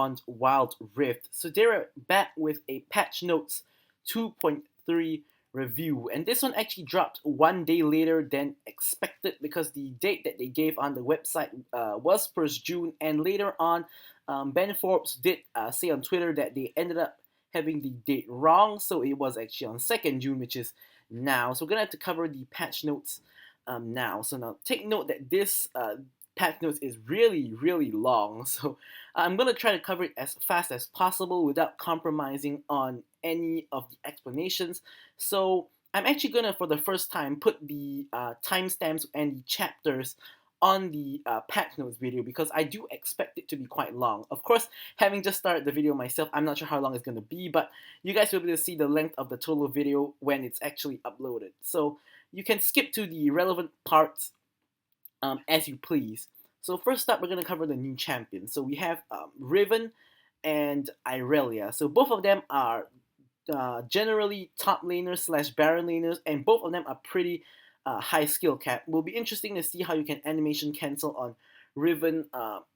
on Wild Rift. So they're back with a patch notes 2.3 review, and this one actually dropped one day later than expected because the date that they gave on the website was 1st June, and later on Ben Forbes did say on Twitter that they ended up having the date wrong, so it was actually on 2nd June, which is now. So we're gonna have to cover the patch notes now. So now take note that this patch notes is really long, so I'm gonna try to cover it as fast as possible without compromising on any of the explanations. So I'm actually gonna, for the first time, put the timestamps and the chapters on the patch notes video because I do expect it to be quite long. Of course, having just started the video myself, I'm not sure how long it's gonna be, but you guys will be able to see the length of the total video when it's actually uploaded. So you can skip to the relevant parts as you please. So first up, we're going to cover the new champions. So we have Riven and Irelia. So both of them are generally top laners slash Baron laners, and both of them are pretty high skill cap. Will be interesting to see how you can animation cancel on Riven on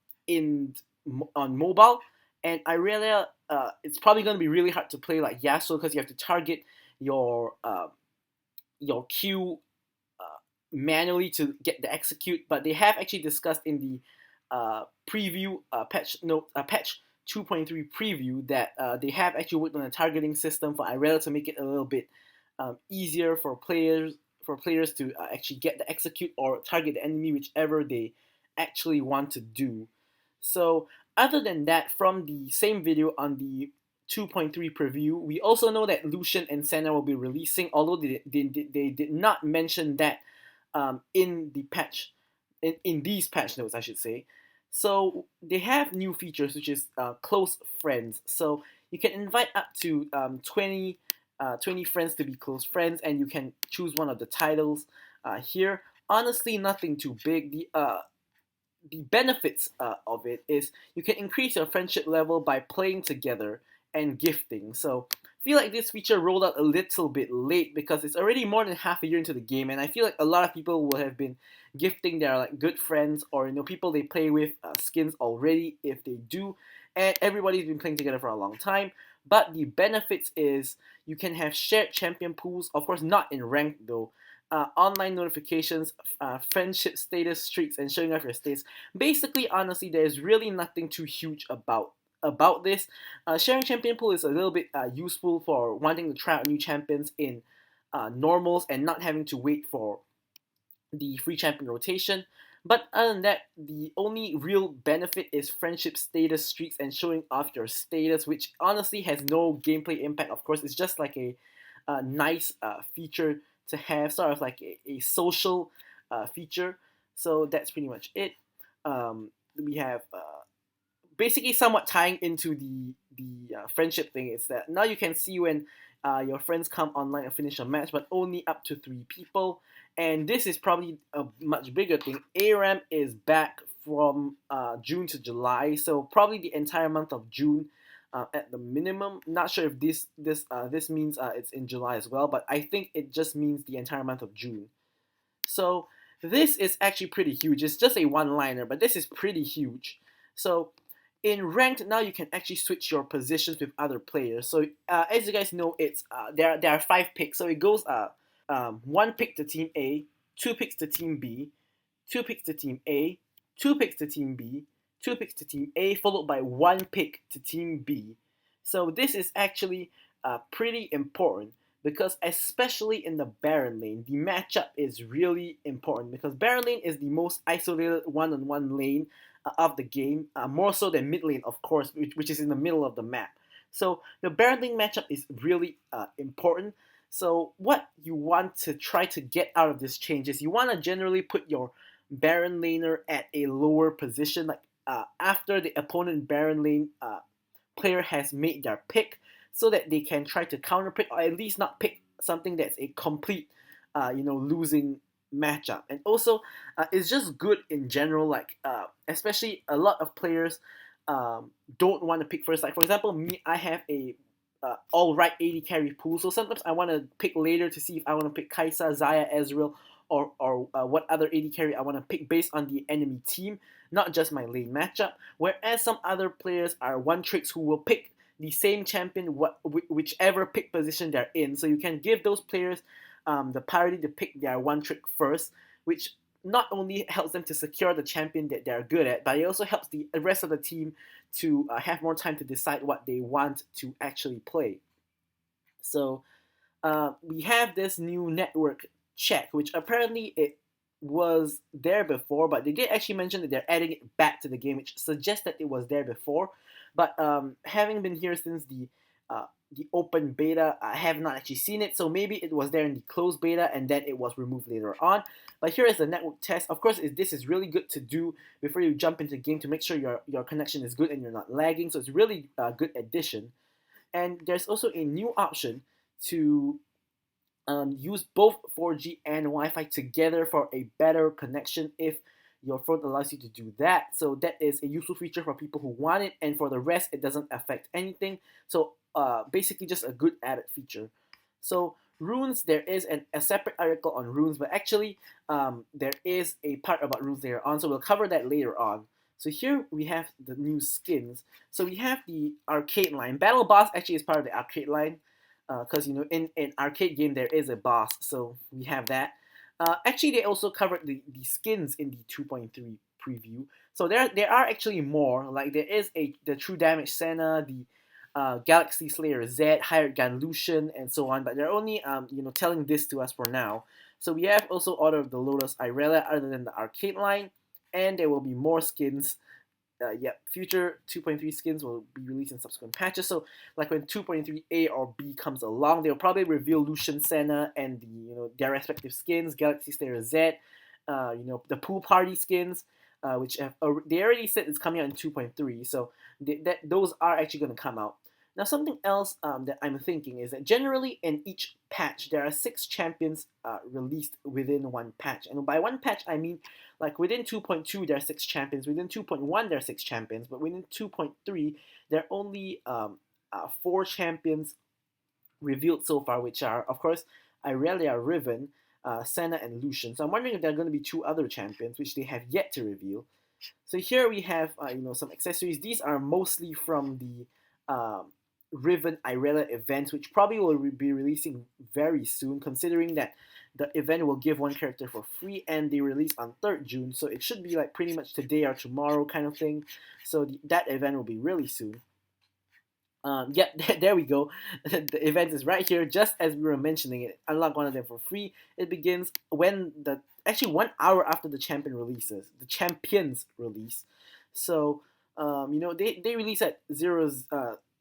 mobile, and Irelia, it's probably going to be really hard to play like Yasuo because you have to target your Q manually to get the execute, but they have actually discussed in the preview patch 2.3 preview that they have actually worked on a targeting system for Irelia to make it a little bit easier for players to actually get the execute or target the enemy, whichever they actually want to do. So other than that, from the same video on the 2.3 preview, we also know that Lucian and Senna will be releasing, although they did not mention that in the patch, in these patch notes, I should say. So they have new features, which is close friends. So you can invite up to 20 friends to be close friends, and you can choose one of the titles here. Honestly, nothing too big. The benefits of it is you can increase your friendship level by playing together and gifting. So I feel like this feature rolled out a little bit late because it's already more than half a year into the game, and I feel like a lot of people will have been gifting their like good friends or people they play with skins already if they do, and everybody's been playing together for a long time. But the benefits is you can have shared champion pools, of course not in ranked though, online notifications, friendship status streaks, and showing off your status. Basically, honestly, there's really nothing too huge about this. Sharing champion pool is a little bit useful for wanting to try out new champions in normals and not having to wait for the free champion rotation. But other than that, the only real benefit is friendship status streaks and showing off your status, which honestly has no gameplay impact. Of course, it's just like a nice feature to have, sort of like a social feature. So that's pretty much it. We have basically somewhat tying into the friendship thing is that now you can see when your friends come online and finish a match, but only up to 3 people. And this is probably a much bigger thing. ARAM is back from June to July, so probably the entire month of June at the minimum. Not sure if this means it's in July as well, but I think it just means the entire month of June. So this is actually pretty huge. It's just a one-liner, but this is pretty huge. So in ranked, now you can actually switch your positions with other players. So as you guys know, it's there are 5 picks. So it goes 1 pick to Team A, 2 picks to Team B, 2 picks to Team A, 2 picks to Team B, 2 picks to Team A, followed by 1 pick to Team B. So this is actually pretty important because especially in the Baron lane, the matchup is really important because Baron lane is the most isolated one-on-one lane of the game, more so than mid lane, of course, which is in the middle of the map. So the Baron lane matchup is really important. So what you want to try to get out of this change is you want to generally put your Baron laner at a lower position, like after the opponent Baron lane player has made their pick, so that they can try to counter pick or at least not pick something that's a complete, losing matchup. And also, it's just good in general. Like especially a lot of players don't want to pick first. Like for example, me, I have a all right AD carry pool, so sometimes I want to pick later to see if I want to pick Kai'Sa, Xayah, Ezreal, or what other AD carry I want to pick based on the enemy team, not just my lane matchup. Whereas some other players are one tricks who will pick the same champion whichever pick position they're in. So you can give those players the priority to pick their one trick first, which not only helps them to secure the champion that they're good at, but it also helps the rest of the team to have more time to decide what they want to actually play. So we have this new network check, which apparently it was there before, but they did actually mention that they're adding it back to the game, which suggests that it was there before. But having been here since the open beta, I have not actually seen it, so maybe it was there in the closed beta and then it was removed later on. But here is the network test. Of course, this is really good to do before you jump into the game to make sure your connection is good and you're not lagging. So it's really a good addition. And there's also a new option to use both 4G and Wi-Fi together for a better connection if your phone allows you to do that. So that is a useful feature for people who want it, and for the rest, it doesn't affect anything. So basically just a good added feature. So runes, there is a separate article on runes, but actually there is a part about runes later on, so we'll cover that later on. So here we have the new skins. So we have the arcade line. Battle Boss actually is part of the arcade line, because in an arcade game there is a boss, so we have that. Actually, they also covered the skins in the 2.3 preview. So there are actually more. Like there is the True Damage Senna, the Galaxy Slayer Z, Hired Gun Lucian, and so on. But they're only telling this to us for now. So we have also Order of the Lotus Irelia other than the arcade line, and there will be more skins. Future 2.3 skins will be released in subsequent patches. So, like when 2.3A or B comes along, they'll probably reveal Lucian, Senna, and their respective skins. Galaxy Slayer Z, the Pool Party skins, which they already said it's coming out in 2.3. So those are actually going to come out. Now, something else that I'm thinking is that generally in each patch, there are 6 champions released within one patch. And by one patch, I mean like within 2.2, there are 6 champions. Within 2.1, there are 6 champions. But within 2.3, there are only 4 champions revealed so far, which are, of course, Irelia, Riven, Senna, and Lucian. So I'm wondering if there are going to be 2 other champions, which they have yet to reveal. So here we have some accessories. These are mostly from the Riven Irelia event, which probably will be releasing very soon, considering that the event will give one character for free and they release on 3rd June, so it should be like pretty much today or tomorrow kind of thing. So that event will be really soon. There we go. The event is right here, just as we were mentioning it. Unlock one of them for free. It begins when actually 1 hour after the champions release. So they release at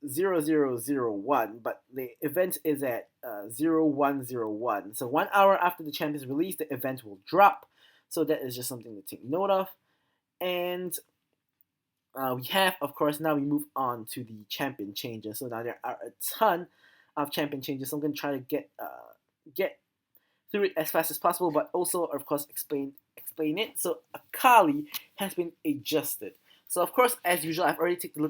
0001, but the event is at 0101. So 1 hour after the champions release, the event will drop. So that is just something to take note of. And we have, of course, now we move on to the champion changes. So now there are a ton of champion changes. So I'm going to try to get through it as fast as possible, but also, of course, explain it. So Akali has been adjusted. So of course, as usual, I've already taken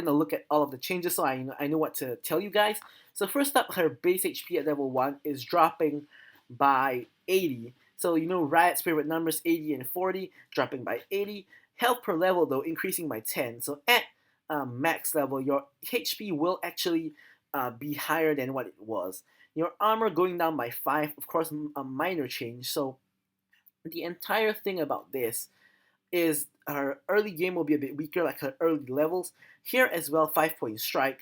a look at all of the changes, so I know what to tell you guys. So first up, her base HP at level 1 is dropping by 80. So Riot's favorite numbers, 80 and 40, dropping by 80. Health per level, though, increasing by 10. So at max level, your HP will actually be higher than what it was. Your armor going down by 5, of course, a minor change. So the entire thing about this is her early game will be a bit weaker, like her early levels. Here as well, 5-point strike.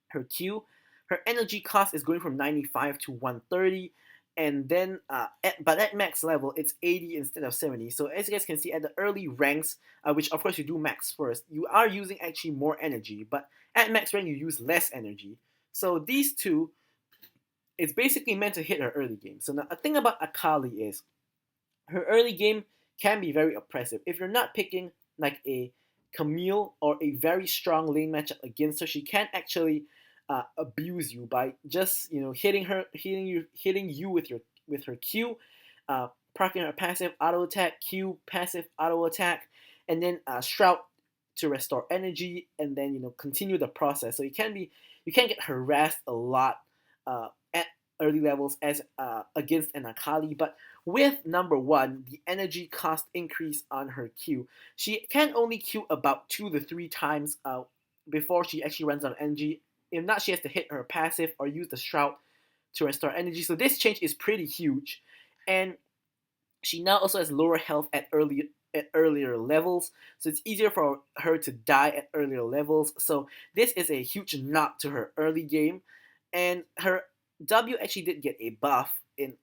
Her Q, her energy cost is going from 95 to 130. And then, but at max level, it's 80 instead of 70. So as you guys can see, at the early ranks, which of course you do max first, you are using actually more energy. But at max rank, you use less energy. So these two, it's basically meant to hit her early game. So now, a thing about Akali is, her early game can be very oppressive. If you're not picking like a Camille or a very strong lane matchup against her, she can actually abuse you by just hitting you with her Q, proccing her passive auto attack, Q passive auto attack, and then Shroud to restore energy, and then continue the process. So you can get harassed a lot at early levels as against an Akali, but with number 1, the energy cost increase on her Q, she can only Q about 2 to 3 times before she actually runs out of energy. If not, she has to hit her passive or use the Shroud to restore energy. So this change is pretty huge, and she now also has lower health at earlier levels, so it's easier for her to die at earlier levels. So this is a huge knock to her early game, and her W actually did get a buff in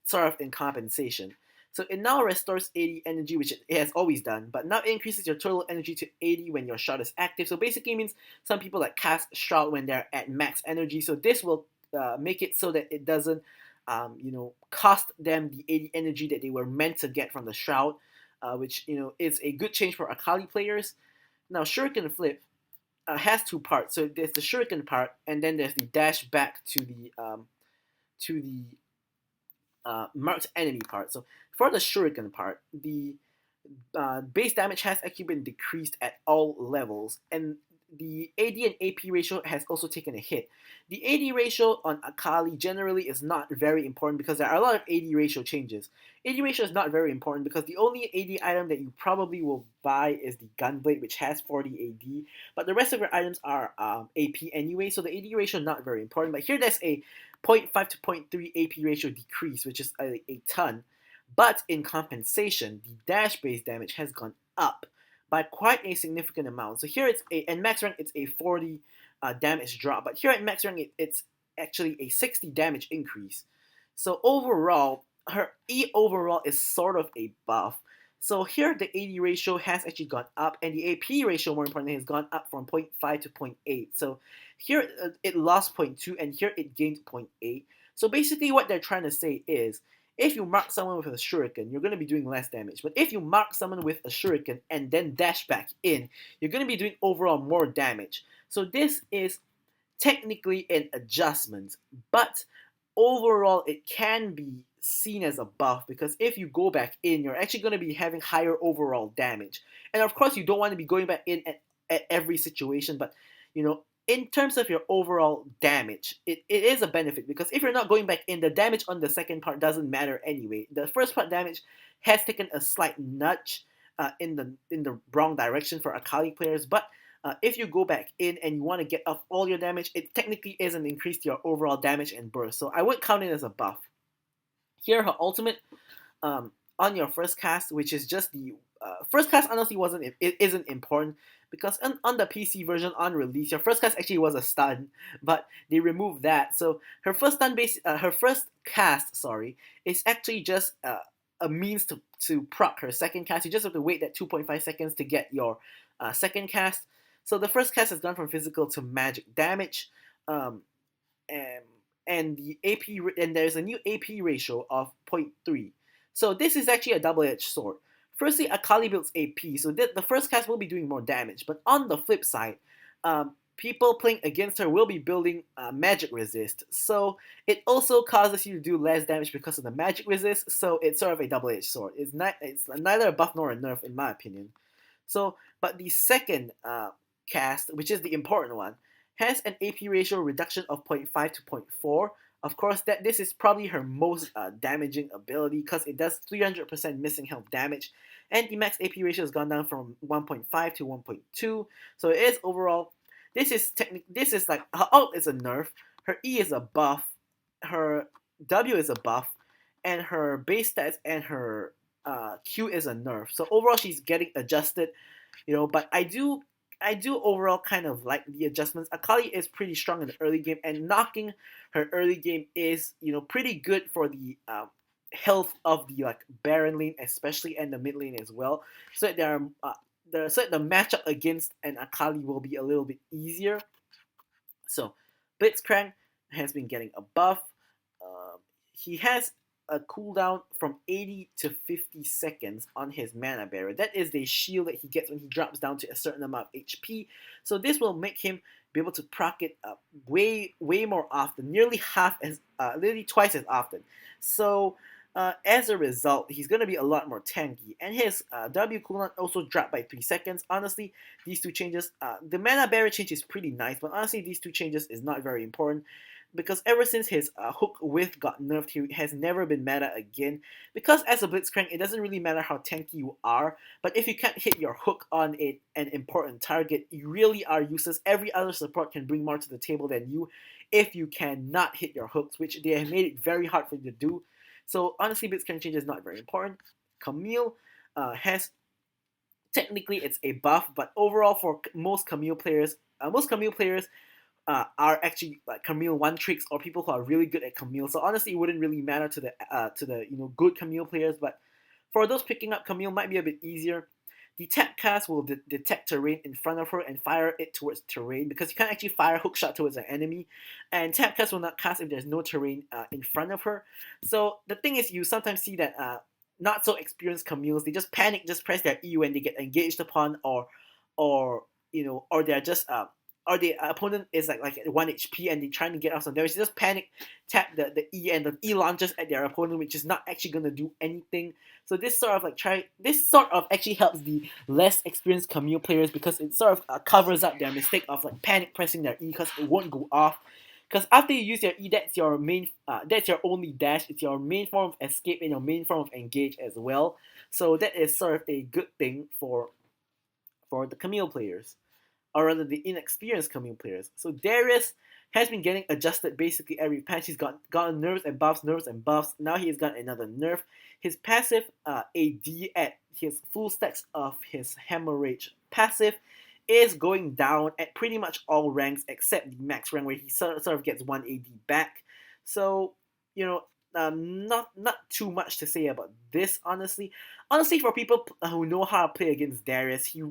compensation. So it now restores 80 energy, which it has always done, but now increases your total energy to 80 when your Shroud is active. So basically means some people like cast Shroud when they're at max energy. So this will make it so that it doesn't cost them the 80 energy that they were meant to get from the Shroud, which is a good change for Akali players. Now Shuriken Flip has 2 parts. So there's the Shuriken part, and then there's the dash back to the marked enemy part. So for the Shuriken part, the base damage has actually been decreased at all levels, and the AD and AP ratio has also taken a hit. The AD ratio on Akali generally is not very important because there are a lot of AD ratio changes. AD ratio is not very important because the only AD item that you probably will buy is the Gunblade, which has 40 AD, but the rest of your items are AP anyway, so the AD ratio is not very important. But here there's a 0.5 to 0.3 AP ratio decrease, which is a ton. But in compensation, the dash base damage has gone up by quite a significant amount. So here it's in max rank it's a 40 damage drop, but here at max rank it's actually a 60 damage increase. So overall, her E overall is sort of a buff. So here the AD ratio has actually gone up, and the AP ratio, more importantly, has gone up from 0.5 to 0.8. So here it lost 0.2, and here it gained 0.8. So basically what they're trying to say is, if you mark someone with a Shuriken, you're going to be doing less damage. But if you mark someone with a Shuriken and then dash back in, you're going to be doing overall more damage. So this is technically an adjustment, but overall it can be seen as a buff, because if you go back in, you're actually going to be having higher overall damage. And of course, you don't want to be going back in at every situation, but in terms of your overall damage, it is a benefit, because if you're not going back in, the damage on the second part doesn't matter anyway. The first part damage has taken a slight nudge in the wrong direction for Akali players, but if you go back in and you want to get off all your damage, it technically is an increase to your overall damage and burst. So I would count it as a buff. Here, her ultimate on your first cast, which is just the first cast, honestly isn't important, because on the PC version on release, your first cast actually was a stun, but they removed that. So her first cast, is actually just a means to proc her second cast. You just have to wait that 2.5 seconds to get your second cast. So the first cast has gone from physical to magic damage, and the AP and there's a new AP ratio of 0.3. So this is actually a double-edged sword. Firstly, Akali builds AP, so the first cast will be doing more damage. But on the flip side, people playing against her will be building magic resist. So it also causes you to do less damage because of the magic resist. So it's sort of a double-edged sword. It's neither a buff nor a nerf, in my opinion. So, but the second cast, which is the important one, has an AP ratio reduction of 0.5 to 0.4. Of course, this is probably her most damaging ability, because it does 300% missing health damage, and the max AP ratio has gone down from 1.5 to 1.2. So it is overall, this is like her ult is a nerf, her E is a buff, her W is a buff, and her base stats and her Q is a nerf. So overall, she's getting adjusted, but I do overall kind of like the adjustments. Akali is pretty strong in the early game, and knocking her early game is, pretty good for the health of the Baron lane especially, and the mid lane as well. So that the matchup against an Akali will be a little bit easier. So Blitzcrank has been getting a buff. He has a cooldown from 80 to 50 seconds on his mana barrier. That is the shield that he gets when he drops down to a certain amount of HP. So this will make him be able to proc it way more often, nearly twice as often. So as a result, he's going to be a lot more tanky, and his W cooldown also dropped by 3 seconds. Honestly, these two changes, the mana barrier change is pretty nice, but honestly these two changes is not very important. because ever since his hook width got nerfed, he has never been meta again. Because as a Blitzcrank, it doesn't really matter how tanky you are, but if you can't hit your hook on an important target, you really are useless. Every other support can bring more to the table than you if you cannot hit your hooks, which they have made it very hard for you to do. So honestly, Blitzcrank change is not very important. Camille has technically it's a buff, but overall for most Camille players are actually like Camille one tricks or people who are really good at Camille. So honestly, it wouldn't really matter to the good Camille players, but for those picking up Camille, might be a bit easier. The tap cast will detect terrain in front of her and fire it towards terrain because you can't actually fire hook shot towards an enemy, and tap cast will not cast if there's no terrain in front of her. So the thing is, you sometimes see that not so experienced Camille's, they just panic, just press their E when they get engaged upon, or they're just or the opponent is like at 1 HP and they're trying to get off some damage. They just panic, tap the E, and the E launches at their opponent, which is not actually gonna do anything. So this sort of actually helps the less experienced Camille players because it sort of covers up their mistake of like panic pressing their E because it won't go off. Because after you use your E, that's your only dash. It's your main form of escape and your main form of engage as well. So that is sort of a good thing for the Camille players, or rather the inexperienced Camille players. So Darius has been getting adjusted basically every patch. He's gotten nerfs and buffs, nerfs and buffs. Now he has got another nerf. His passive AD at his full stacks of his Hemorrhage passive is going down at pretty much all ranks except the max rank where he sort of gets 1 AD back. So, not too much to say about this, honestly. Honestly, for people who know how to play against Darius, he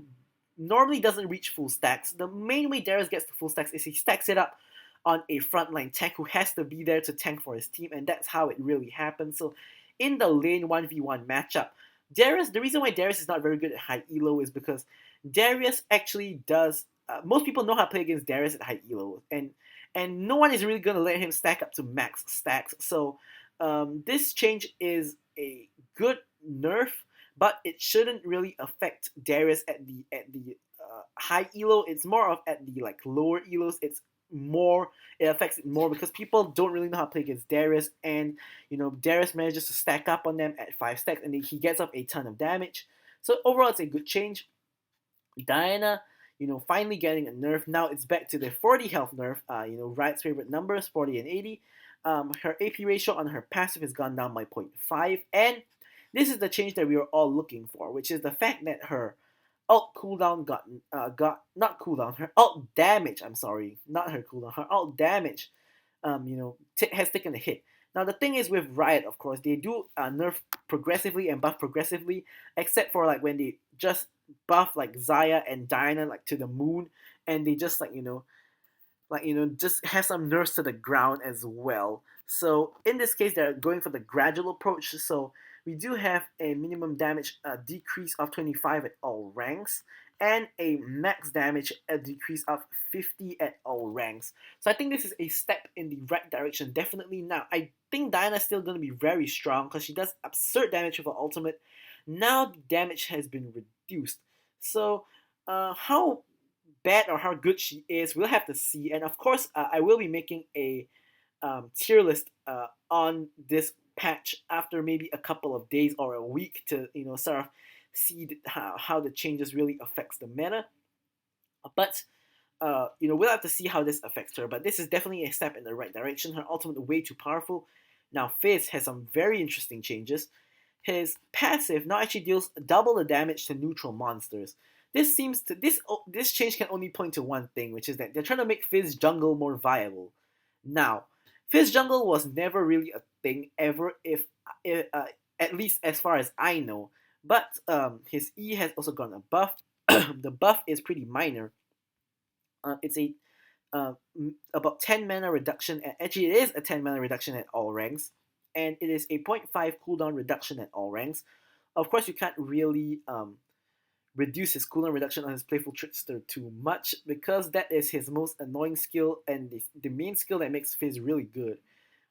normally doesn't reach full stacks. The main way Darius gets to full stacks is he stacks it up on a frontline tank who has to be there to tank for his team, and that's how it really happens. So in the lane 1v1 matchup, the reason why Darius is not very good at high elo is because Darius actually does. Most people know how to play against Darius at high elo, and no one is really gonna let him stack up to max stacks. So this change is a good nerf, but it shouldn't really affect Darius at the high elo. It's more of at the like lower elos. It affects it more because people don't really know how to play against Darius, and Darius manages to stack up on them at 5 stacks, and he gets up a ton of damage. So overall, it's a good change. Diana, finally getting a nerf. Now it's back to the 40 health nerf. Riot's favorite numbers, 40 and 80. Her AP ratio on her passive has gone down by 0.5, and this is the change that we were all looking for, which is the fact that her ult cooldown her ult damage. I'm sorry, not her cooldown. Her ult damage, has taken a hit. Now the thing is with Riot, of course, they do nerf progressively and buff progressively, except for like when they just buff like Xayah and Diana like to the moon, and they just just have some nerfs to the ground as well. So in this case, they're going for the gradual approach. So we do have a minimum damage decrease of 25 at all ranks, and a max damage decrease of 50 at all ranks. So I think this is a step in the right direction, definitely. Now, I think Diana's still going to be very strong because she does absurd damage with her ultimate. Now the damage has been reduced. So how bad or how good she is, we'll have to see. And of course, I will be making a tier list on this patch after maybe a couple of days or a week to sort of see how the changes really affects the meta. But we'll have to see how this affects her. But this is definitely a step in the right direction. Her ultimate way too powerful. Now Fizz has some very interesting changes. His passive now actually deals double the damage to neutral monsters. This change can only point to one thing, which is that they're trying to make Fizz jungle more viable. Now, Fizz jungle was never really a thing ever, at least as far as I know. But his E has also gotten a buff. The buff is pretty minor. It's a about 10 mana reduction. Actually, it is a 10 mana reduction at all ranks, and it is a 0.5 cooldown reduction at all ranks. Of course, you can't really reduce his cooldown reduction on his Playful Trickster too much because that is his most annoying skill and the main skill that makes Fizz really good.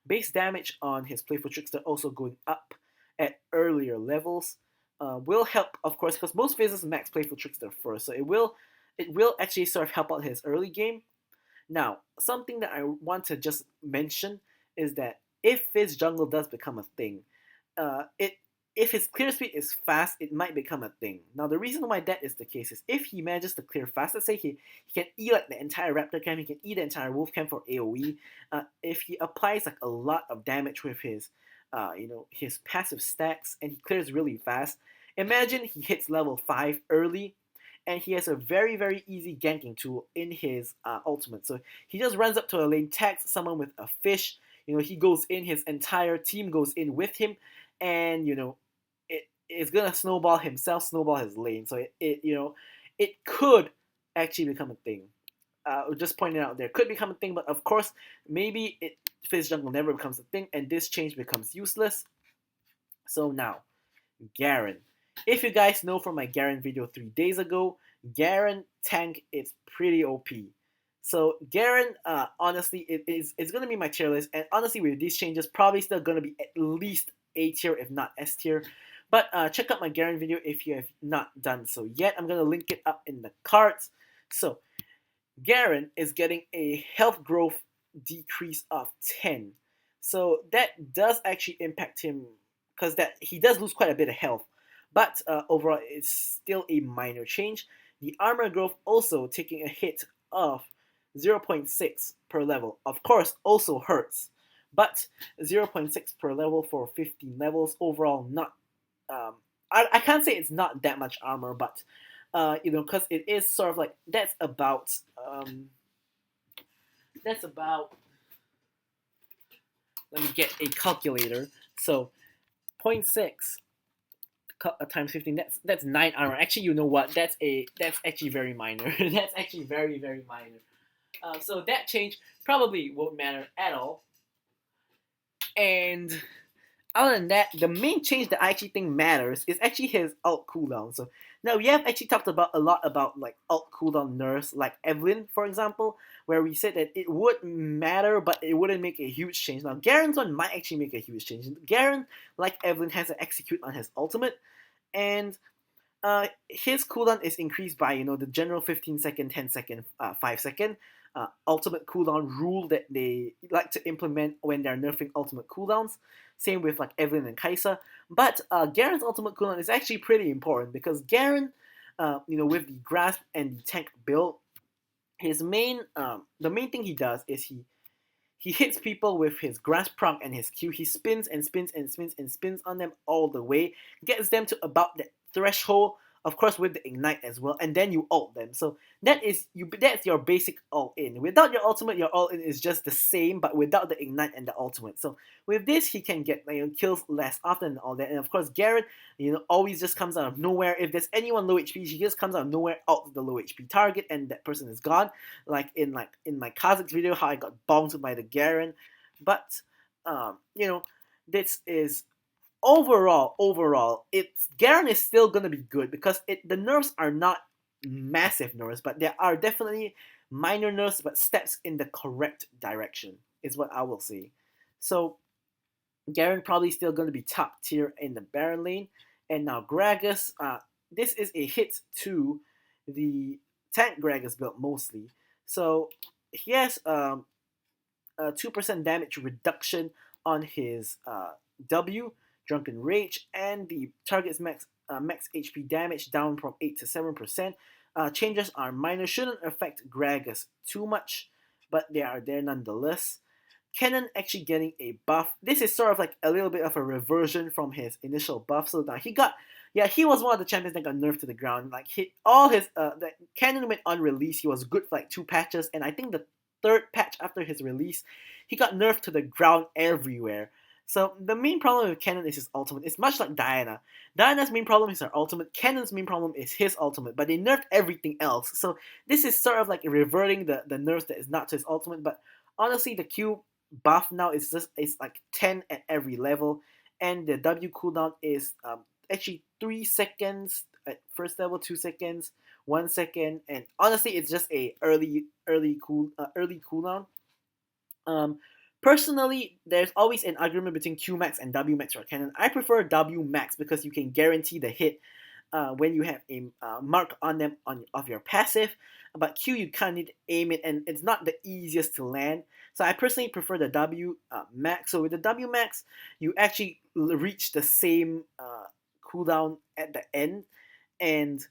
Base damage on his Playful Trickster also going up at earlier levels will help, of course, because most Fizzes max Playful Trickster first, so it will actually sort of help out his early game. Now, something that I want to just mention is that if Fizz jungle does become a thing, it if his clear speed is fast, it might become a thing. Now, the reason why that is the case is if he manages to clear fast, let's say he can E like the entire Raptor camp, he can E the entire Wolf camp for AoE. If he applies like a lot of damage with his, his passive stacks and he clears really fast, imagine he hits level 5 early and he has a very, very easy ganking tool in his ultimate. So he just runs up to a lane, tags someone with a fish, he goes in, his entire team goes in with him, and it's gonna snowball himself, snowball his lane. So it could actually become a thing. Just pointing out there, could become a thing, but of course, maybe Fizz jungle never becomes a thing, and this change becomes useless. So now, Garen. If you guys know from my Garen video 3 days ago, Garen tank is pretty OP. So Garen, honestly, it's gonna be my tier list, and honestly, with these changes, probably still gonna be at least A tier, if not S tier. But check out my Garen video if you have not done so yet. I'm gonna link it up in the cards. So Garen is getting a health growth decrease of 10. So that does actually impact him because that he does lose quite a bit of health. But overall, it's still a minor change. The armor growth also taking a hit of 0.6 per level. Of course, also hurts. But 0.6 per level for 15 levels. Overall, not... I can't say it's not that much armor, but... because it is sort of like... That's about... Let me get a calculator. So, 0.6 times 15, that's 9 armor. Actually, you know what? That's actually very minor. That's actually very, very minor. So that change probably won't matter at all. And other than that, the main change that I actually think matters is actually his ult cooldown. So now we have actually talked about a lot about like ult cooldown nerfs, like Evelyn, for example, where we said that it would matter, but it wouldn't make a huge change. Now Garen's one might actually make a huge change. Garen, like Evelyn, has to execute on his ultimate, and his cooldown is increased by the general 15 second, 10 second, 5 second ultimate cooldown rule that they like to implement when they're nerfing ultimate cooldowns. Same with like Evelyn and Kai'Sa. But Garen's ultimate cooldown is actually pretty important because Garen, with the grasp and the tank build, his main the main thing he does is he hits people with his grasp proc and his Q. He spins and spins and spins and spins on them all the way, gets them to about that threshold, of course with the ignite as well, and then you ult them. So that's your basic ult in. Without your ultimate, your ult in is just the same, but without the ignite and the ultimate. So with this, he can get kills less often and all that. And of course, Garen, always just comes out of nowhere. If there's anyone low HP, he just comes out of nowhere, ults the low HP target, and that person is gone. Like in my Kha'Zix video, how I got bonked by the Garen. But this is overall, Garen is still gonna be good because the nerfs are not massive nerfs, but there are definitely minor nerfs, but steps in the correct direction is what I will say. So Garen probably still gonna be top tier in the Baron lane, and now Gragas. This is a hit to the tank Gragas build mostly. So he has a 2% damage reduction on his W. Drunken Rage, and the target's max HP damage down from 8 to 7%. Changes are minor, shouldn't affect Gragas too much, but they are there nonetheless. Kennen actually getting a buff. This is sort of like a little bit of a reversion from his initial buff. So now he was one of the champions that got nerfed to the ground. Like Kennen went on release, he was good for like 2 patches, and I think the 3rd patch after his release, he got nerfed to the ground everywhere. So the main problem with Kennen is his ultimate. It's much like Diana. Diana's main problem is her ultimate. Kennen's main problem is his ultimate, but they nerfed everything else. So this is sort of like reverting the nerfs that is not to his ultimate. But honestly, the Q buff now is like 10 at every level, and the W cooldown is actually 3 seconds at first level, 2 seconds, 1 second, and honestly, it's just a early cooldown. Personally, there's always an argument between Q max and W max for Kennen. I prefer W max because you can guarantee the hit when you have a mark on them of your passive. but Q you kind of need to aim it, and it's not the easiest to land. So I personally prefer the W max. So with the W max, you actually reach the same cooldown at the end, and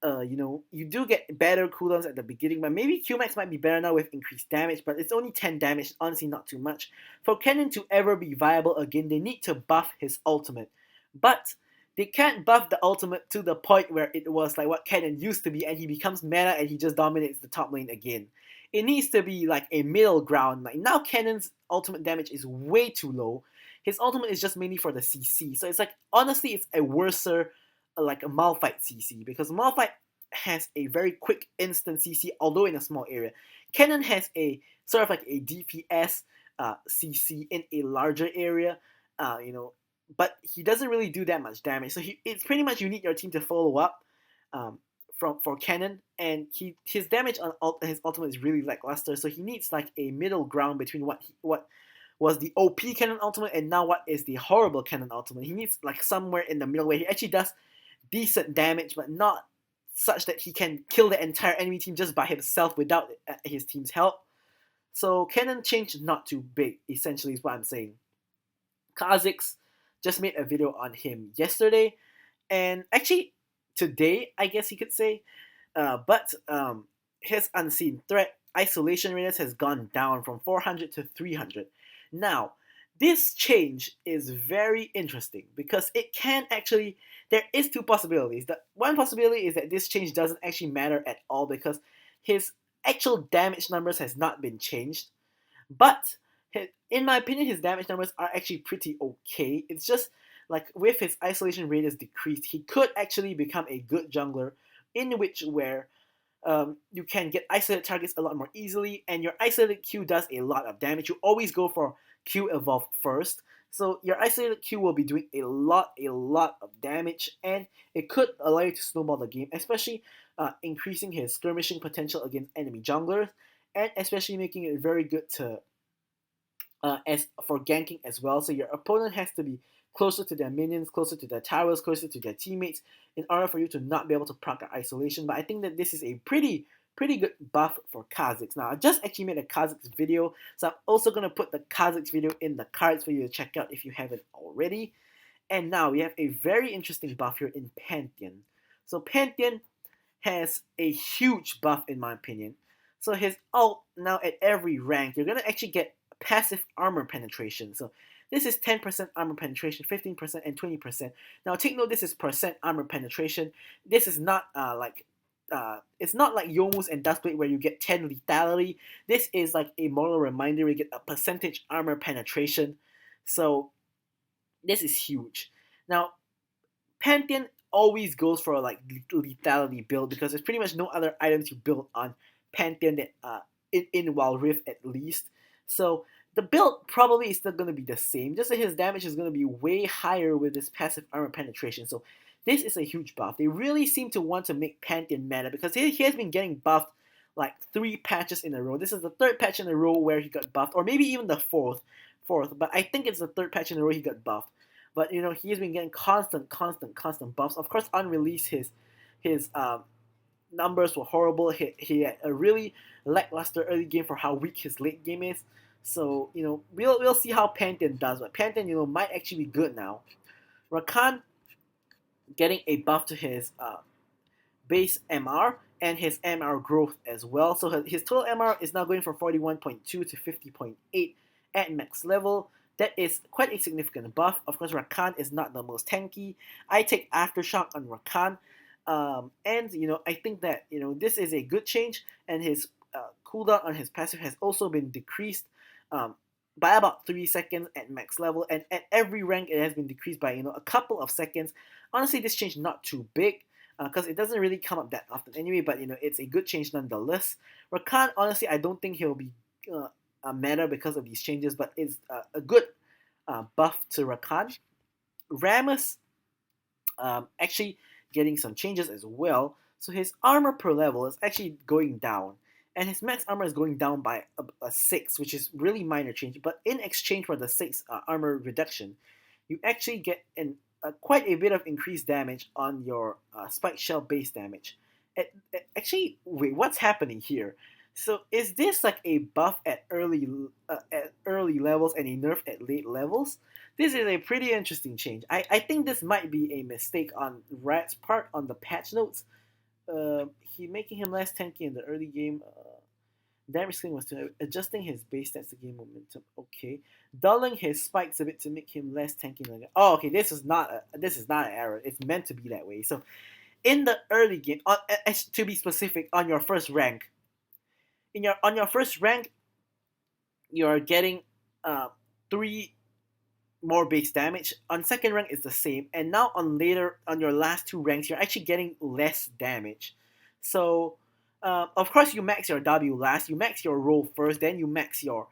you do get better cooldowns at the beginning, but maybe Qmax might be better now with increased damage, but it's only 10 damage, honestly not too much. For Kennen to ever be viable again, they need to buff his ultimate. But they can't buff the ultimate to the point where it was like what Kennen used to be and he becomes meta and he just dominates the top lane again. It needs to be like a middle ground. Like now Kennen's ultimate damage is way too low. His ultimate is just mainly for the CC. So it's like, honestly, it's a worser like a Malphite CC, because Malphite has a very quick instant CC, although in a small area. Kennen has a sort of like a DPS CC in a larger area, but he doesn't really do that much damage. So it's pretty much you need your team to follow up for Kennen, and his damage on his ultimate is really lackluster. So he needs like a middle ground between what was the OP Kennen ultimate and now what is the horrible Kennen ultimate. He needs like somewhere in the middle where he actually does decent damage, but not such that he can kill the entire enemy team just by himself without his team's help. So Kennen changed not too big, essentially is what I'm saying. Kha'Zix just made a video on him yesterday, and actually today, I guess you could say, but his unseen threat isolation radius has gone down from 400 to 300. Now, this change is very interesting because it can actually, there is two possibilities. The one possibility is that this change doesn't actually matter at all because his actual damage numbers has not been changed. But in my opinion, his damage numbers are actually pretty okay. It's just like with his isolation radius decreased, he could actually become a good jungler in which where you can get isolated targets a lot more easily, and your isolated Q does a lot of damage. You always go for Q evolve first, so your isolated Q will be doing a lot of damage, and it could allow you to snowball the game, especially increasing his skirmishing potential against enemy junglers, and especially making it very good to as for ganking as well. So your opponent has to be closer to their minions, closer to their towers, closer to their teammates in order for you to not be able to proc isolation. But I think that this is a pretty good buff for Kha'Zix. Now, I just actually made a Kha'Zix video, so I'm also going to put the Kha'Zix video in the cards for you to check out if you haven't already. And now we have a very interesting buff here in Pantheon. So Pantheon has a huge buff in my opinion. So his ult now at every rank, you're going to actually get passive armor penetration. So this is 10% armor penetration, 15%, and 20%. Now take note, this is percent armor penetration. This is not it's not like Youmuu's and Duskblade where you get 10 lethality. This is like a moral reminder where you get a percentage armor penetration. So this is huge. Now, Pantheon always goes for like lethality build because there's pretty much no other items you build on Pantheon that in Wild Rift at least. So the build probably is still going to be the same, just that his damage is going to be way higher with this passive armor penetration. So this is a huge buff. They really seem to want to make Pantheon meta because he has been getting buffed like 3 patches in a row. This is the 3rd patch in a row where he got buffed, or maybe even the fourth. But I think it's the 3rd patch in a row he got buffed. But he has been getting constant buffs. Of course, unreleased his numbers were horrible. He had a really lackluster early game for how weak his late game is. So we'll see how Pantheon does. But Pantheon might actually be good now. Rakan getting a buff to his base MR and his MR growth as well. So his total MR is now going from 41.2 to 50.8 at max level. That is quite a significant buff. Of course, Rakan is not the most tanky. I take Aftershock on Rakan. And I think that this is a good change, and his cooldown on his passive has also been decreased by about 3 seconds at max level, and at every rank it has been decreased by a couple of seconds. Honestly, this change not too big because it doesn't really come up that often anyway, but it's a good change nonetheless. Rakan, honestly, I don't think he'll be a meta because of these changes, but it's a good buff to Rakan. Rammus actually getting some changes as well. So his armor per level is actually going down, and his max armor is going down by a 6, which is really minor change. But in exchange for the 6 armor reduction, you actually get quite a bit of increased damage on your Spike Shell base damage. Actually, wait, what's happening here? So is this like a buff at early levels and a nerf at late levels? This is a pretty interesting change. I think this might be a mistake on Rat's part on the patch notes. He making him less tanky in the early game. Damage scaling was to adjusting his base stats to gain momentum. Okay, dulling his spikes a bit to make him less tanky. Oh, okay. This is not an error. It's meant to be that way. So in the early game, to be specific, on your first rank, on your first rank, you're getting 3 more base damage. On second rank, it's the same, and now on your last 2 ranks, you're actually getting less damage. So, of course, you max your W last, you max your roll first, then you max your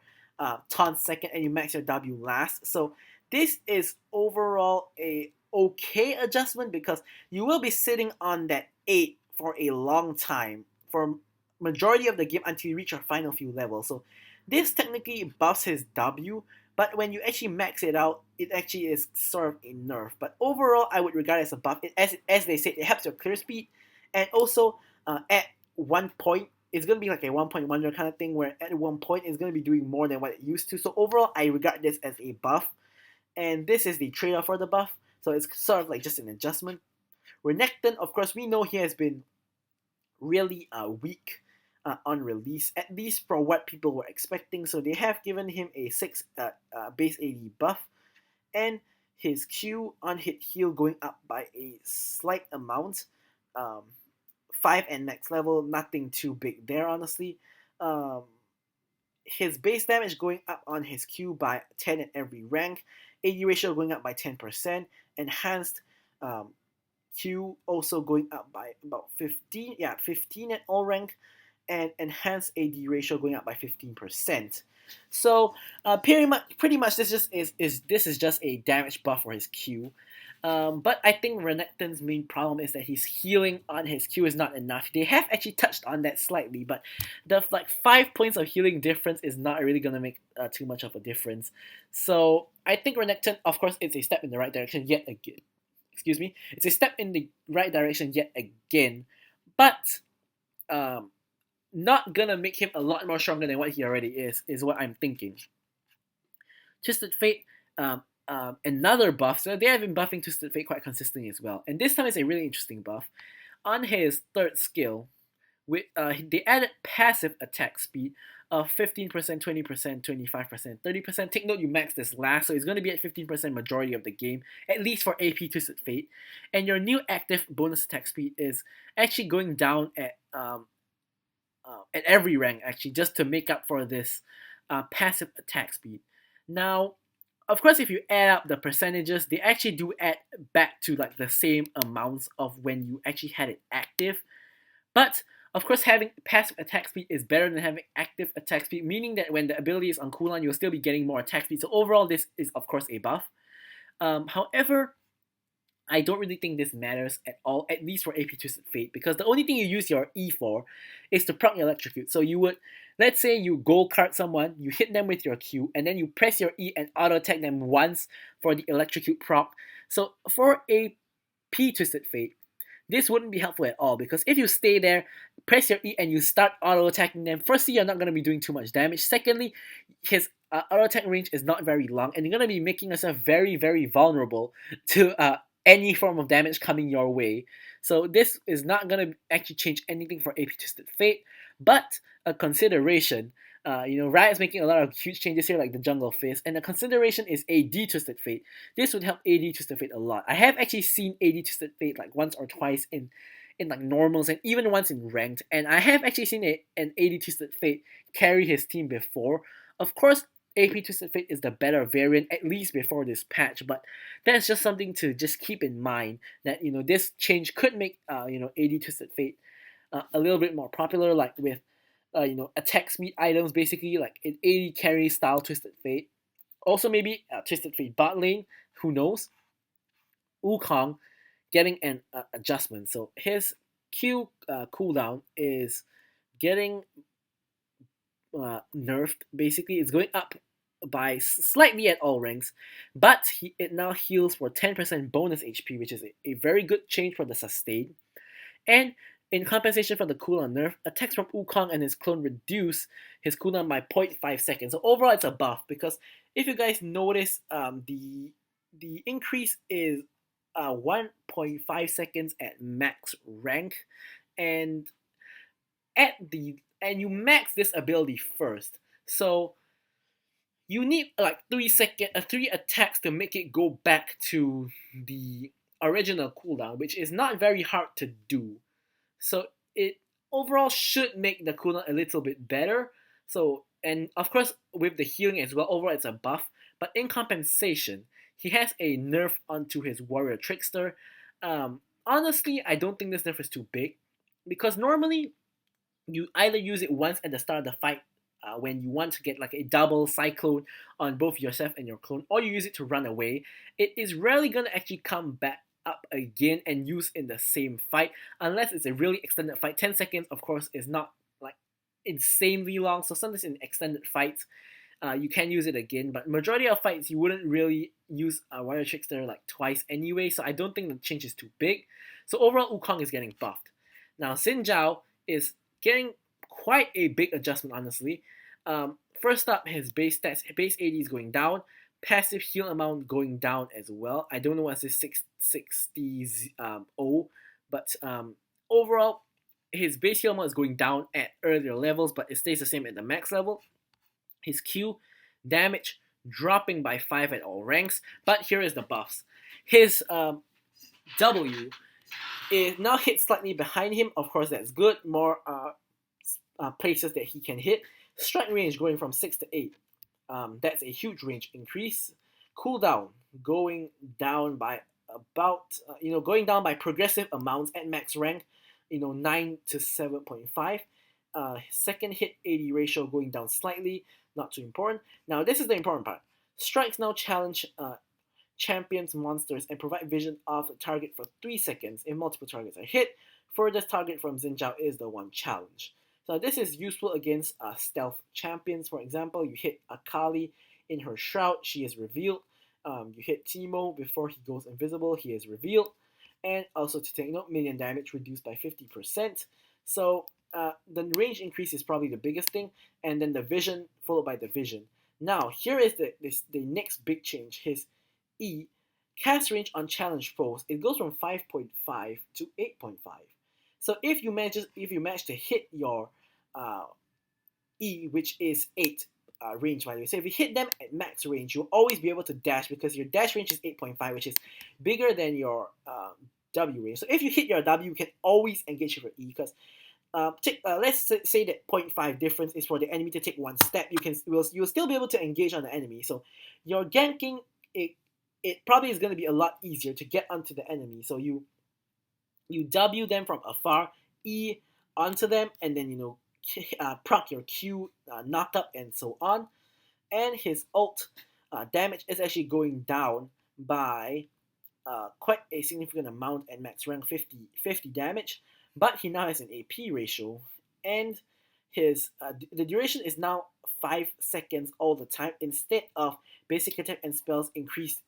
taunt second, and you max your W last. So this is overall a okay adjustment because you will be sitting on that 8 for a long time, for majority of the game until you reach your final few levels. So this technically buffs his W, but when you actually max it out, it actually is sort of a nerf. But overall, I would regard it as a buff. As they said, it helps your clear speed, and also at one point, it's going to be like a 1.1 kind of thing, where at one point, it's going to be doing more than what it used to. So overall, I regard this as a buff, and this is the trade-off for the buff. So it's sort of like just an adjustment. Renekton, of course, we know he has been really weak on release, at least for what people were expecting. So they have given him a 6 base AD buff, and his Q on hit heal going up by a slight amount. 5 and next level, nothing too big there, honestly. His base damage going up on his Q by 10 at every rank. AD ratio going up by 10%. Enhanced Q also going up by about 15. Yeah, 15 at all rank. And enhanced AD ratio going up by 15%. So pretty much this is just a damage buff for his Q. But I think Renekton's main problem is that his healing on his Q is not enough. They have actually touched on that slightly, but the 5 points of healing difference is not really gonna make too much of a difference. So I think Renekton, of course, it's a step in the right direction yet again. Excuse me, it's a step in the right direction yet again, but not gonna make him a lot more stronger than what he already is what I'm thinking. Twisted Fate, another buff. So they have been buffing Twisted Fate quite consistently as well. And this time is a really interesting buff. On his third skill, they added passive attack speed of 15%, 20%, 25%, 30%. Take note you max this last, so it's going to be at 15% majority of the game, at least for AP Twisted Fate. And your new active bonus attack speed is actually going down at every rank, actually, just to make up for this passive attack speed. Now, of course, if you add up the percentages, they actually do add back to like the same amounts of when you actually had it active. But of course, having passive attack speed is better than having active attack speed, meaning that when the ability is on cooldown, you'll still be getting more attack speed. So overall, this is of course a buff. However, I don't really think this matters at all, at least for AP Twisted Fate, because the only thing you use your E for is to proc your electrocute. So you would, let's say you gold card someone, you hit them with your Q, and then you press your E and auto attack them once for the electrocute proc. So for AP Twisted Fate, this wouldn't be helpful at all, because if you stay there, press your E and you start auto attacking them, firstly, you're not going to be doing too much damage. Secondly, his auto attack range is not very long, and you're going to be making yourself very, very vulnerable to any form of damage coming your way. So this is not going to actually change anything for AP Twisted Fate, but a consideration. Riot's making a lot of huge changes here, like the Jungle Fizz, and the consideration is AD Twisted Fate. This would help AD Twisted Fate a lot. I have actually seen AD Twisted Fate like once or twice in like normals, and even once in ranked, and I have actually seen an AD Twisted Fate carry his team before. Of course, AP Twisted Fate is the better variant, at least before this patch, but that's just something to just keep in mind, that this change could make AD Twisted Fate a little bit more popular, like with attack speed items, basically like an AD carry style Twisted Fate. Also maybe Twisted Fate bot lane, who knows. Wukong getting an adjustment, so his Q cooldown is getting nerfed. Basically, it's going up by slightly at all ranks, but it now heals for 10% bonus HP, which is a very good change for the sustain. And In compensation for the cooldown nerf, attacks from Wukong and his clone reduce his cooldown by 0.5 seconds. So overall, it's a buff because if you guys notice, the increase is 1.5 seconds at max rank, and you max this ability first. So you need like 3 attacks to make it go back to the original cooldown, which is not very hard to do. So it overall should make the cooldown a little bit better. So, and of course with the healing as well, overall it's a buff. But in compensation, he has a nerf onto his warrior trickster. Honestly, I don't think this nerf is too big because normally you either use it once at the start of the fight when you want to get like a double cyclone on both yourself and your clone, or you use it to run away. It is rarely going to actually come back up again and use in the same fight unless it's a really extended fight. 10 seconds of course is not like insanely long, so sometimes in extended fights you can use it again, but majority of fights you wouldn't really use a warrior trickster like twice anyway, so I don't think the change is too big. So overall Wukong is getting buffed. Now Zhao is getting quite a big adjustment, honestly. First up, his base stats, base AD is going down, passive heal amount going down as well. I don't know what's his 660 but overall, his base heal amount is going down at earlier levels, but it stays the same at the max level. His Q damage dropping by 5 at all ranks, but here is the buffs. His W is now hit slightly behind him. Of course, that's good. More places that he can hit. Strike range going from 6 to 8. That's a huge range increase. Cooldown going down by about, going down by progressive amounts at max rank, 9 to 7.5. Second hit AD ratio going down slightly, not too important. Now, this is the important part. Strikes now challenge champions, monsters, and provide vision of the target for 3 seconds if multiple targets are hit. Furthest target from Zhao is the one challenge. So this is useful against stealth champions. For example, you hit Akali in her shroud, she is revealed. You hit Teemo before he goes invisible, he is revealed. And also to take note, minion damage reduced by 50%. So the range increase is probably the biggest thing, and then the vision followed by the vision. Now here is the next big change. His E cast range on challenge foes, it goes from 5.5 to 8.5. So if you manage to hit your E, which is 8 range by the way, so if you hit them at max range, you'll always be able to dash because your dash range is 8.5, which is bigger than your W range. So if you hit your W, you can always engage with your E because let's say that 0.5 difference is for the enemy to take 1 step. You'll still be able to engage on the enemy. So your ganking, it probably is going to be a lot easier to get onto the enemy. So you W them from afar, E onto them, and then proc your Q, knock up, and so on. And his ult damage is actually going down by quite a significant amount at max rank, 50 damage. But he now has an AP ratio, and his the duration is now 5 seconds all the time instead of basic attack and spells increased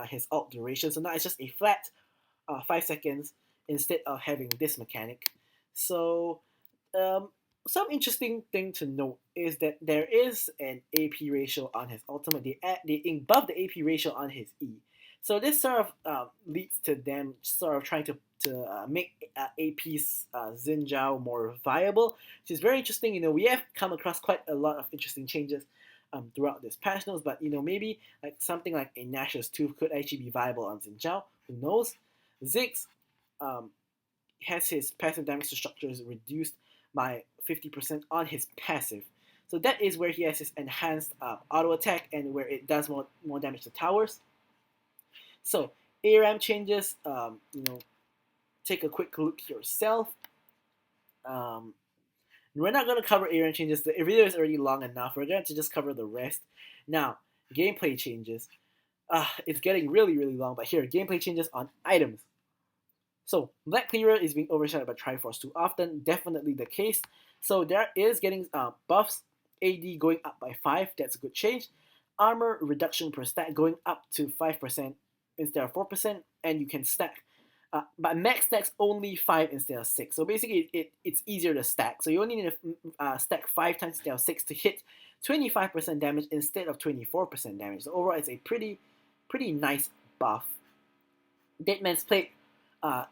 his ult duration. So now it's just a flat 5 seconds instead of having this mechanic. So some interesting thing to note is that there is an AP ratio on his ultimate. They buff the AP ratio on his E. So this sort of leads to them sort of trying to make AP's Zhao more viable, which is very interesting. We have come across quite a lot of interesting changes throughout this patch notes, but maybe like something like a Nashor's Tooth could actually be viable on Zhao. Who knows? Ziggs has his passive damage to structures reduced by 50% on his passive. So that is where he has his enhanced auto attack and where it does more damage to towers. So ARAM changes, take a quick look yourself. We're not going to cover ARAM changes. The video is already long enough. We're going to just cover the rest. Now, gameplay changes. It's getting really, really long, but here, gameplay changes on items. So, Black Cleaver is being overshadowed by Triforce too often. Definitely the case. So, there is getting buffs. AD going up by 5. That's a good change. Armor reduction per stat going up to 5% instead of 4%. And you can stack but max stacks only 5 instead of 6. So basically, it's easier to stack. So you only need to stack 5 times instead of 6 to hit 25% damage instead of 24% damage. So overall, it's a pretty nice buff. Dead Man's Plate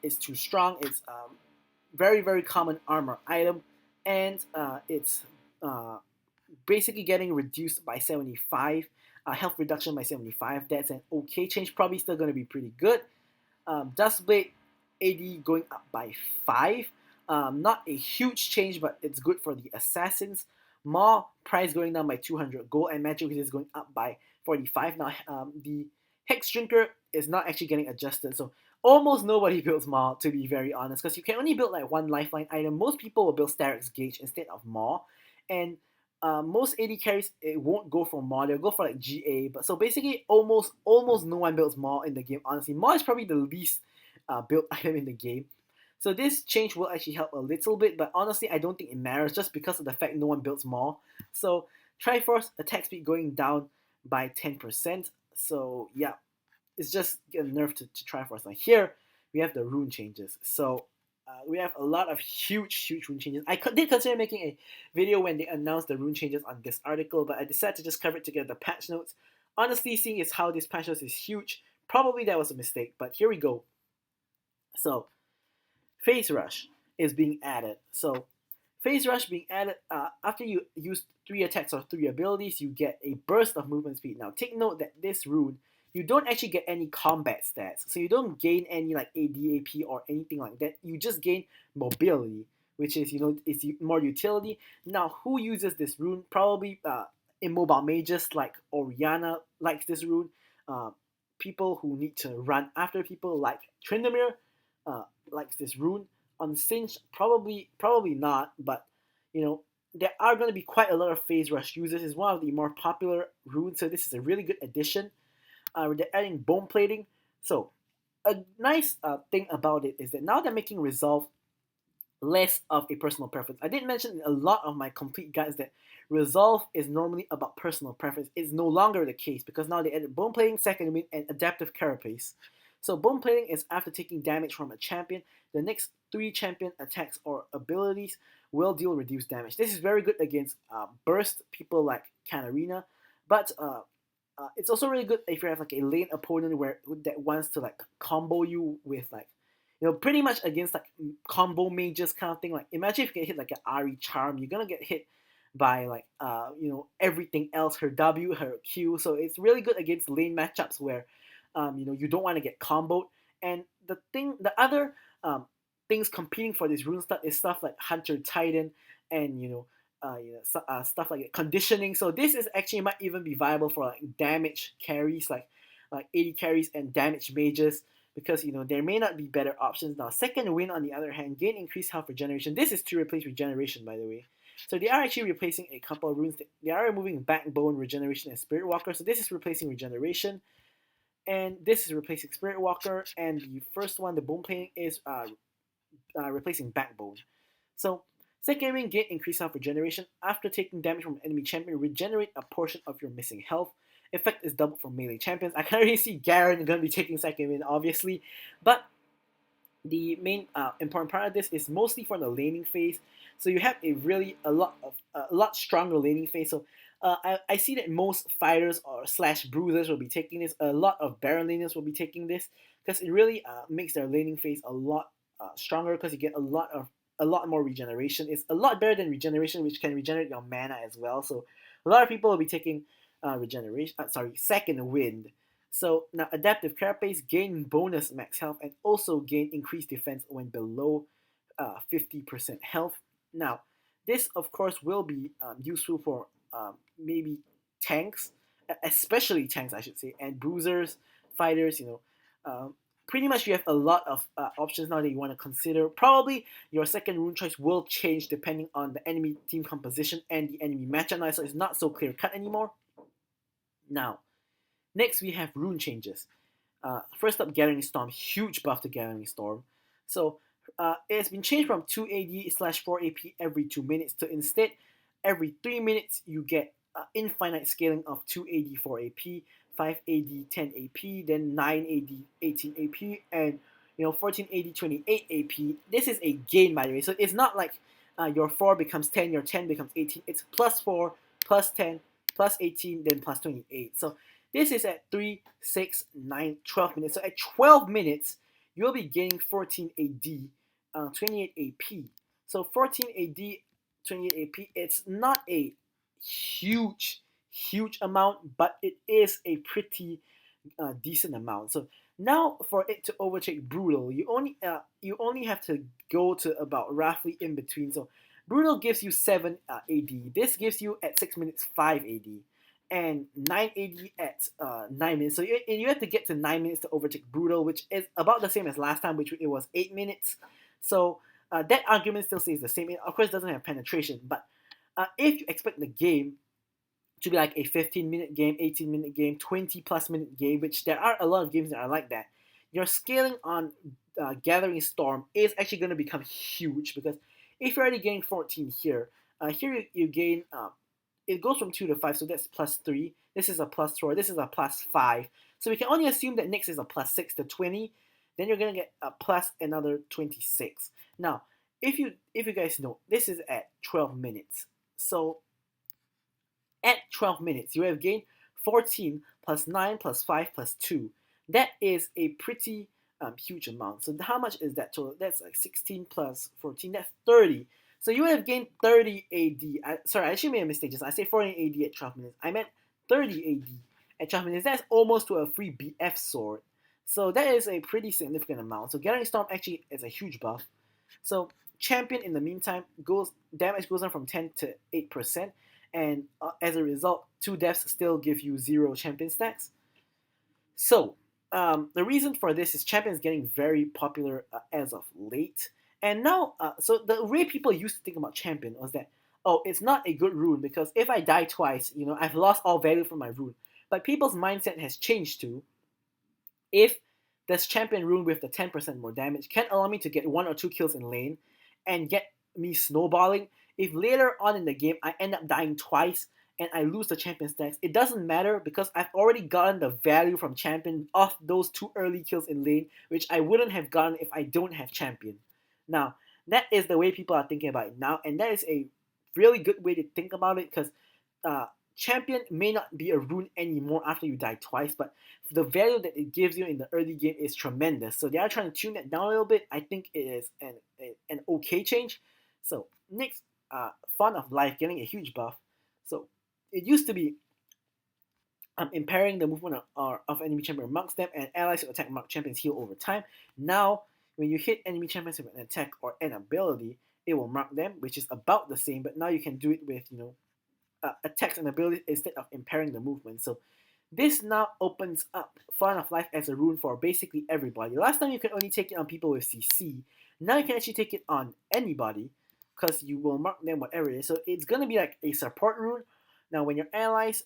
is too strong. It's very common armor item, and it's basically getting reduced by 75. Health reduction by 75. That's an okay change. Probably still going to be pretty good. Dustblade AD going up by 5. Not a huge change, but it's good for the assassins. Maw price going down by 200 gold, and magic resist going up by 45. Now the Hex Drinker is not actually getting adjusted, so almost nobody builds Maw, to be very honest, because you can only build like one lifeline item. Most people will build Starix Gauge instead of Maw, and most AD carries, it won't go for Maw, they'll go for like GA. But so basically, almost no one builds Maw in the game, honestly. Maw is probably the least built item in the game. So this change will actually help a little bit, but honestly, I don't think it matters just because of the fact no one builds Maw. So Triforce attack speed going down by 10%. So yeah, it's just a nerf to Triforce. Now here, we have the rune changes. So we have a lot of huge rune changes. I did consider making a video when they announced the rune changes on this article, but I decided to just cover it together, the patch notes. Honestly, seeing as how this patch notes is huge, probably that was a mistake, but here we go. So, Phase Rush is being added. So, Phase Rush being added, after you use 3 attacks or 3 abilities, you get a burst of movement speed. Now, take note that this rune, you don't actually get any combat stats. So you don't gain any like ADAP or anything like that. You just gain mobility, which is, it's more utility. Now, who uses this rune? Probably immobile mages like Orianna likes this rune. People who need to run after people like Tryndamere likes this rune. On Singe, probably not, but there are going to be quite a lot of Phase Rush users. It's one of the more popular runes, so this is a really good addition. They're adding bone plating. So a nice thing about it is that now they're making Resolve less of a personal preference. I did mention in a lot of my complete guides that Resolve is normally about personal preference. It's no longer the case because now they added bone plating, second wind, and adaptive carapace. So bone plating is after taking damage from a champion, the next 3 champion attacks or abilities will deal reduced damage. This is very good against burst people like Katarina, but it's also really good if you have like a lane opponent that wants to like combo you with like, pretty much against like combo mages kind of thing. Like imagine if you get hit like an Ari Charm, you're gonna get hit by like everything else, her W, her Q. So it's really good against lane matchups where you don't want to get comboed. And the other things competing for this rune stuff is stuff like Hunter Titan and stuff like conditioning. So this is actually might even be viable for like damage carries, like 80 carries and damage mages, because there may not be better options. Now, second wind on the other hand, gain increased health regeneration. This is to replace regeneration, by the way. So they are actually replacing a couple of runes. They are removing backbone, regeneration, and spirit walker. So this is replacing regeneration, and this is replacing spirit walker. And the first one, the bone plating, is replacing backbone. So second wind, gain increased health regeneration. After taking damage from an enemy champion, regenerate a portion of your missing health. Effect is doubled for melee champions. I can already see Garen going to be taking second wind, obviously. But the main important part of this is mostly for the laning phase. So you have a lot stronger laning phase. So I see that most fighters or / bruisers will be taking this. A lot of Baron laners will be taking this because it really makes their laning phase a lot stronger, because you get a lot more regeneration. It's a lot better than regeneration, which can regenerate your mana as well. So a lot of people will be taking second wind. So now adaptive carapace, gain bonus max health and also gain increased defense when below 50% health. Now this of course will be useful for maybe tanks, especially tanks I should say, and bruisers, fighters. Pretty much you have a lot of options now that you want to consider. Probably your second rune choice will change depending on the enemy team composition and the enemy matchup now, so it's not so clear cut anymore. Now, next we have rune changes. First up, Gathering Storm. Huge buff to Gathering Storm. So it has been changed from 2 AD / 4 AP every 2 minutes to instead every 3 minutes you get infinite scaling of 2 AD 4 AP, 5 AD 10 AP, then 9 AD 18 AP, and 14 AD, 28 AP. This is a gain, by the way. So it's not like your 4 becomes 10, your 10 becomes 18. It's plus 4, plus 10, plus 18, then plus 28. So this is at 3, 6, 9, 12 minutes. So at 12 minutes, you'll be gaining 14 AD, 28 AP. So 14 AD, 28 AP, it's not a huge, huge amount, but it is a pretty decent amount. So now for it to overtake Brutal, you only have to go to about roughly in between. So Brutal gives you 7 AD. This gives you at 6 minutes 5 AD. And 9 AD at 9 minutes. So you have to get to 9 minutes to overtake Brutal, which is about the same as last time, which it was 8 minutes. So that argument still stays the same. It, of course, doesn't have penetration, but if you expect the game to be like a 15-minute game, 18-minute game, 20-plus minute game, which there are a lot of games that are like that, your scaling on Gathering Storm is actually going to become huge, because if you're already getting 14 here, here you gain, it goes from 2 to 5, so that's plus 3. This is a plus 4. This is a plus 5. So we can only assume that next is a plus 6 to 20. Then you're going to get a plus another 26. Now, if you guys know, this is at 12 minutes. So at 12 minutes, you have gained 14 plus 9 plus 5 plus 2. That is a pretty huge amount. So how much is that total? That's like 16 plus 14. That's 30. So you would have gained 30 AD. Sorry, I actually made a mistake. I say 14 AD at 12 minutes. I meant 30 AD at 12 minutes. That's almost to a free BF sword. So that is a pretty significant amount. So Gathering Storm actually is a huge buff. So Champion, in the meantime, damage goes on from 10 to 8%. And as a result, 2 deaths still give you 0 champion stacks. So the reason for this is Champion is getting very popular as of late. And now, so the way people used to think about Champion was that, oh, it's not a good rune, because if I die twice, I've lost all value from my rune. But people's mindset has changed to, if this Champion rune with the 10% more damage can allow me to get 1 or 2 kills in lane and get me snowballing, if later on in the game I end up dying twice and I lose the champion stacks, it doesn't matter, because I've already gotten the value from champion off those 2 early kills in lane, which I wouldn't have gotten if I don't have champion. Now, that is the way people are thinking about it now, and that is a really good way to think about it, because champion may not be a rune anymore after you die twice, but the value that it gives you in the early game is tremendous. So they are trying to tune that down a little bit. I think it is an okay change. So next, Fun of Life getting a huge buff. So it used to be impairing the movement of enemy champion amongst them, and allies who attack marked champions heal over time. Now, when you hit enemy champions with an attack or an ability, it will mark them, which is about the same, but now you can do it with, attacks and abilities instead of impairing the movement. So this now opens up Fun of Life as a rune for basically everybody. Last time you could only take it on people with CC. Now you can actually take it on anybody, because you will mark them whatever it is. So it's going to be like a support rune. Now when your allies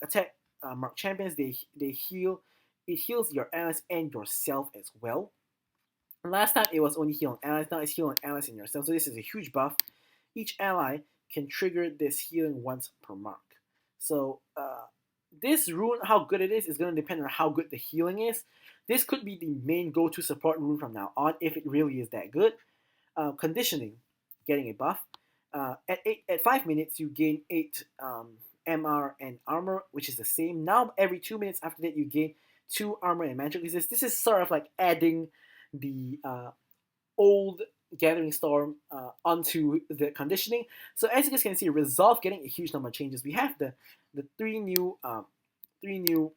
attack mark champions, they heal. It heals your allies and yourself as well. And last time it was only heal on allies. Now it's heal on allies and yourself. So this is a huge buff. Each ally can trigger this healing once per mark. So this rune, how good it is going to depend on how good the healing is. This could be the main go-to support rune from now on if it really is that good. Conditioning, getting a buff. At 5 minutes, you gain 8 MR and armor, which is the same. Now every 2 minutes after that, you gain 2 armor and magic resist. This is sort of like adding the old Gathering Storm onto the conditioning. So as you guys can see, Resolve getting a huge number of changes. We have the 3 new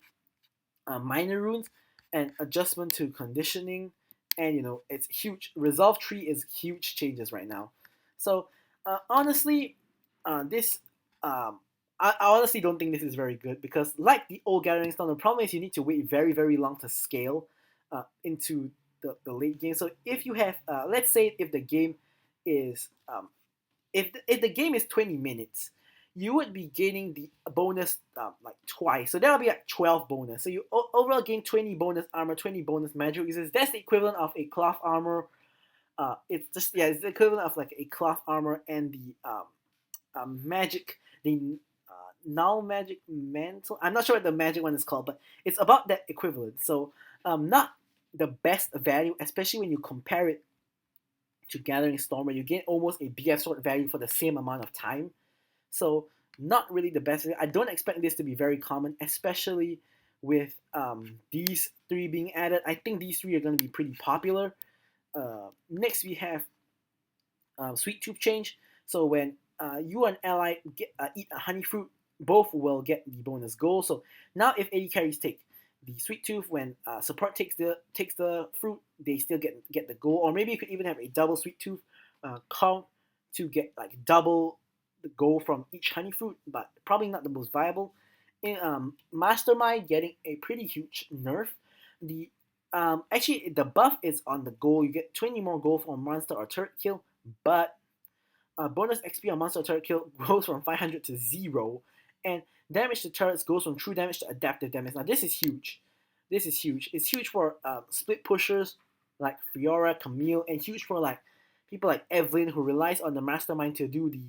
minor runes and adjustment to conditioning, and it's huge. Resolve tree is huge changes right now. So honestly, this I honestly don't think this is very good, because like the old Gathering Storm, the problem is you need to wait very, very long to scale into the late game. So if you have, let's say if the game is, if the game is 20 minutes, you would be gaining the bonus like twice. So that'll be like 12 bonus. So you overall gain 20 bonus armor, 20 bonus magic resist. That's the equivalent of a cloth armor. It's the equivalent of like a cloth armor and the magic, the null magic mantle. I'm not sure what the magic one is called, but it's about that equivalent. So not the best value, especially when you compare it to Gathering Storm, where you get almost a BF sword value for the same amount of time. So not really the best. I don't expect this to be very common, especially with these three being added. I think these three are going to be pretty popular. Next, we have Sweet Tooth change. So when you and ally eat a honey fruit, both will get the bonus goal. So now if AD carries take the Sweet Tooth, when support takes the fruit, they still get the goal. Or maybe you could even have a double Sweet Tooth count to get like double the goal from each honey fruit, but probably not the most viable. In Mastermind getting a pretty huge nerf. The actually the buff is on the goal. You get 20 more gold for a monster or turret kill, but bonus XP on monster or turret kill goes from 500 to 0, and damage to turrets goes from true damage to adaptive damage. Now this is huge. This is huge. It's huge for split pushers like Fiora, Camille, and huge for like people like Evelyn who relies on the Mastermind to do the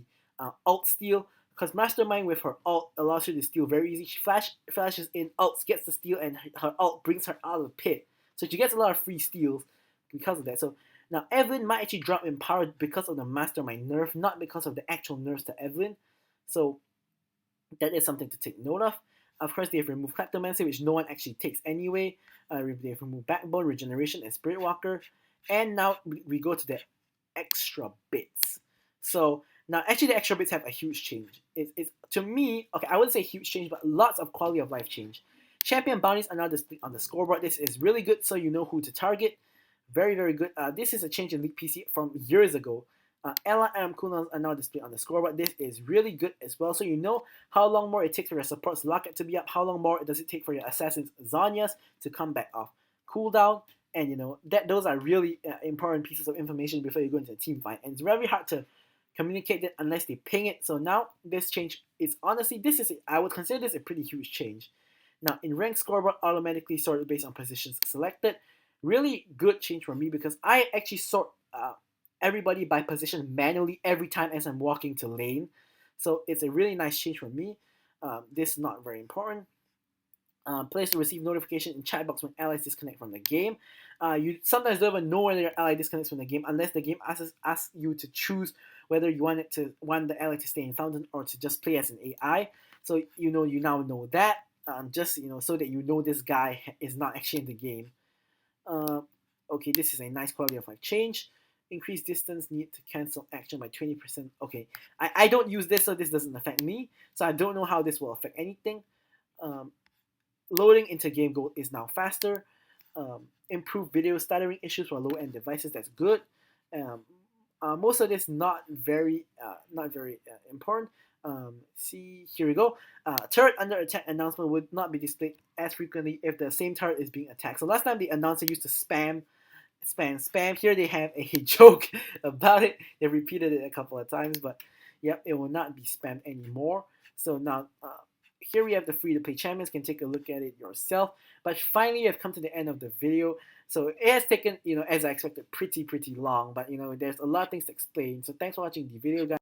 alt steal. Because Mastermind with her alt allows her to steal very easy. She flashes in, ults, gets the steal, and her alt brings her out of the pit. So she gets a lot of free steals because of that. So now Evelyn might actually drop in power because of the Mastermind nerf, not because of the actual nerfs to Evelyn. So that is something to take note of. Of course, they've removed Kleptomancy, which no one actually takes anyway. They've removed Backbone, Regeneration, and Spirit Walker. And now we go to the extra bits. So now, actually, the extra bits have a huge change. It's to me, okay, I wouldn't say huge change, but lots of quality of life change. Champion bounties are now displayed on the scoreboard. This is really good, so you know who to target. Very, very good. This is a change in League PC from years ago. Ally ARAM cooldowns are now displayed on the scoreboard. This is really good as well, so you know how long more it takes for your support's Locket to be up, how long more does it take for your assassins Zhonya's to come back off cooldown, and you know that those are really important pieces of information before you go into a team fight, and it's very hard to communicate it unless they ping it. So now this change is honestly, I would consider this a pretty huge change. Now in ranked scoreboard automatically sorted based on positions selected. Really good change for me because I actually sort everybody by position manually every time as I'm walking to lane. So it's a really nice change for me. This is not very important. Players to receive notification in chat box when allies disconnect from the game. You sometimes don't even know whether your ally disconnects from the game unless the game asks you to choose whether you want the ally to stay in fountain or to just play as an AI. So you now know that. Just so that you know this guy is not actually in the game. Okay, this is a nice quality of life change. Increase distance, need to cancel action by 20%. Okay, I don't use this, so this doesn't affect me. So I don't know how this will affect anything. Loading into game goal is now faster. Improved video stuttering issues for low-end devices. That's good. Most of this not very important. See, here we go. Turret under attack announcement would not be displayed as frequently if the same turret is being attacked. So last time the announcer used to spam. Here they have a joke about it. They repeated it a couple of times, but yep, it will not be spammed anymore. So now here we have the free-to-play champions. You can take a look at it yourself. But finally, we have come to the end of the video. So it has taken, as I expected, pretty long. But there's a lot of things to explain. So thanks for watching the video, guys.